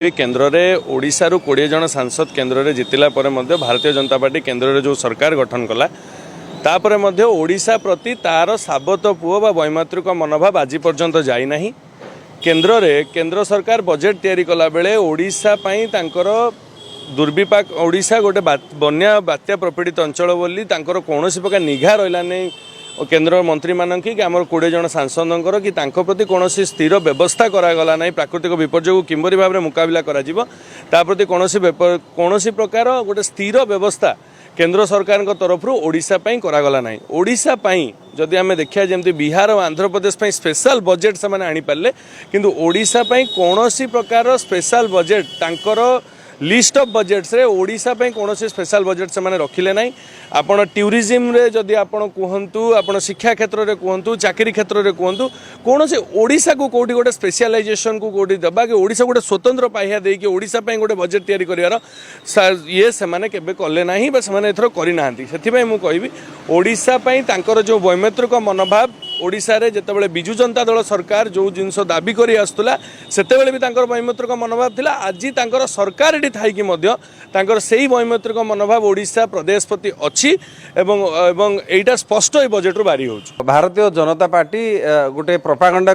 केन्द्र में ओडिशारू 20 जन सांसद केन्द्र में जितला भारतीय जनता पार्टी केन्द्र में जो सरकार गठन कला तापर ओडिशा प्रति तार साबत पुओ बा वैमात्रिक मनोभाव आज पर्यंत जाइना। केन्द्र में केन्द्र सरकार बजेट तैयारी कला बेले ओडिशा पई तांकर दुर्विपाक ओडिशा गोटे बन्या बात्या प्रपीड़ित अंचल बोली तांकर कौनसी प्रकार निघा रहा नहीं केन्द्र मंत्री मानक कि आम 20 जन सांसदों कि प्रति कौन स्थिर व्यवस्था करागला नहीं प्राकृतिक विपर्यय को किंबरी भाव में मुकाबला प्रति कौन प्रकार गोटे स्थिर व्यवस्था केन्द्र सरकार तरफ ओडिशा पई करागला नहीं। ओडिशा पई जदि आम देखा जमी बिहार और आंध्र प्रदेश पई स्पेशल बजेट से आनी पारे किंतु ओडिशा पई कौन प्रकार स्पेशल बजेट तांकर लिस्ट ऑफ बजेट्स रे ओडिशा पे कौन स्पेशल बजेट से रखिले नहीं। आपण टूरिज्म रे जदि आपण कहतु आपण शिक्षा क्षेत्र में कहतु चाकरी क्षेत्र में कहतु कौन से ओडिशा को कोटी गोटे स्पेशलाइजेशन को कोटी दबा कि ओडिशा गोटे स्वतंत्र पाहिया देकी ओडिशा पे गोटे बजेट तैयारी करियार ये से केबे कले नाही बा से एथर करिना से मु कहबी ओडिशा पे तांकर जो वैमात्रिक मनोभाव ओडिशा रे जेतेबेले बिजु जनता दल सरकार जो जिनस दाबी करी आसुला सेतेबेले भी तांकर वैमात्रिक मनोभाव थिला। आज तांकर सरकार एटी थाई कि मध्य तांकर सेही वैमात्रिक मनोभाव ओडिशा प्रदेश प्रति अछि एवं एवं एटा स्पष्ट ए बजेट रु बारी होछ। भारतीय जनता पार्टी गोटे प्रोपागंडा